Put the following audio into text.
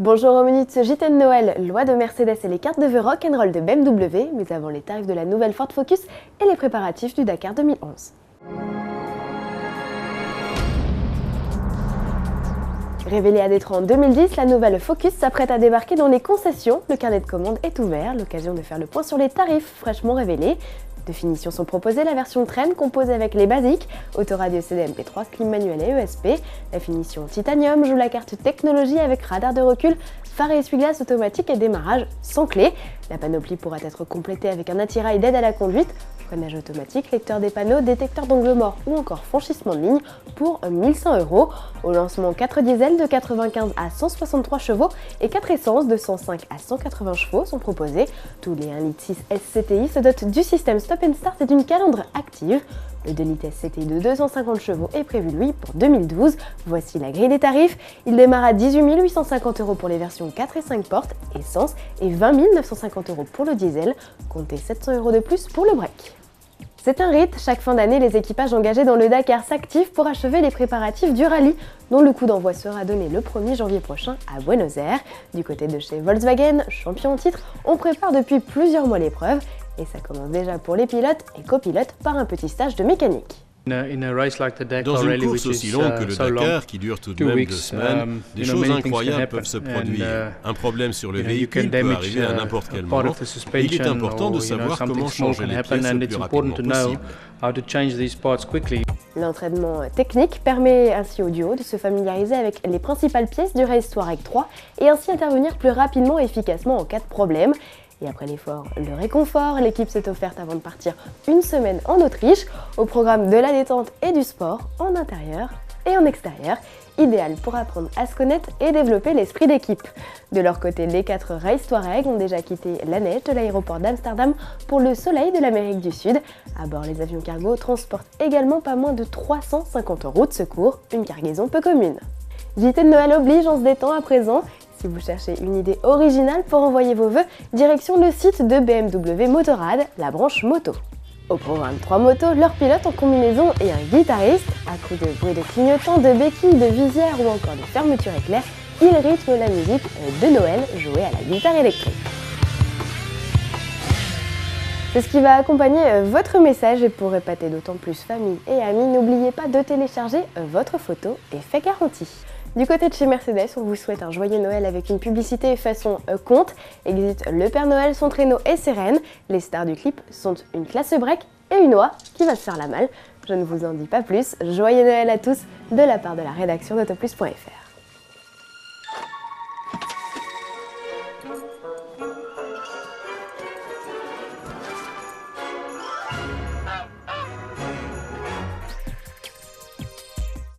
Bonjour aux minutes JT de Noël, loi de Mercedes et les cartes de vœux rock'n'roll de BMW, mais avant les tarifs de la nouvelle Ford Focus et les préparatifs du Dakar 2011. Révélée à Détroit en 2010, la nouvelle Focus s'apprête à débarquer dans les concessions. Le carnet de commande est ouvert, l'occasion de faire le point sur les tarifs fraîchement révélés. De finitions sont proposées, la version Train composée avec les basiques, autoradio CD-MP3, clim manuel et ESP. La finition Titanium joue la carte technologie avec radar de recul, phare et essuie-glace automatique et démarrage sans clé. La panoplie pourra être complétée avec un attirail d'aide à la conduite, freinage automatique, lecteur des panneaux, détecteur d'angle mort ou encore franchissement de ligne pour 1100 €. Au lancement, 4 diesels de 95 à 163 chevaux et 4 essences de 105 à 180 chevaux sont proposés. Tous les 1,6 L SCTI se dotent du système Stop and Start et d'une calandre active. Le 2 litres SCTI de 250 chevaux est prévu lui pour 2012. Voici la grille des tarifs. Il démarre à 18 850 € pour les versions 4 et 5 portes, essence, et 20 950 € pour le diesel. Comptez 700 € de plus pour le break. C'est un rite, chaque fin d'année, les équipages engagés dans le Dakar s'activent pour achever les préparatifs du rallye, dont le coup d'envoi sera donné le 1er janvier prochain à Buenos Aires. Du côté de chez Volkswagen, champion en titre, on prépare depuis plusieurs mois l'épreuve, et ça commence déjà pour les pilotes et copilotes par un petit stage de mécanique. Dans une course aussi longue que le Dakar, qui dure tout de même 2 semaines, des choses incroyables peuvent se produire. Un problème sur le véhicule peut arriver à n'importe quel moment, et il est important de savoir comment changer les pièces le plus rapidement possible. L'entraînement technique permet ainsi au duo de se familiariser avec les principales pièces du Race Touareg 3 et ainsi intervenir plus rapidement et efficacement en cas de problème. Et après l'effort, le réconfort, l'équipe s'est offerte avant de partir une semaine en Autriche, au programme de la détente et du sport, en intérieur et en extérieur, idéal pour apprendre à se connaître et développer l'esprit d'équipe. De leur côté, les 4 Race Touareg ont déjà quitté la neige de l'aéroport d'Amsterdam pour le soleil de l'Amérique du Sud. À bord, les avions cargo transportent également pas moins de 350 € de secours, une cargaison peu commune. JT de Noël oblige, on se détend à présent. Si vous cherchez une idée originale pour envoyer vos vœux, direction le site de BMW Motorrad, la branche moto. Au programme 3 motos, leurs pilotes en combinaison et un guitariste. À coups de bruit de clignotants, de béquilles, de visières ou encore de fermetures éclairs, ils rythment la musique de Noël jouée à la guitare électrique. C'est ce qui va accompagner votre message et pour épater d'autant plus famille et amis, n'oubliez pas de télécharger votre photo effet garanti. Du côté de chez Mercedes, on vous souhaite un joyeux Noël avec une publicité façon conte. Exit le Père Noël, son traîneau et ses rennes. Les stars du clip sont une classe break et une oie qui va se faire la malle. Je ne vous en dis pas plus. Joyeux Noël à tous de la part de la rédaction d'Autoplus.fr.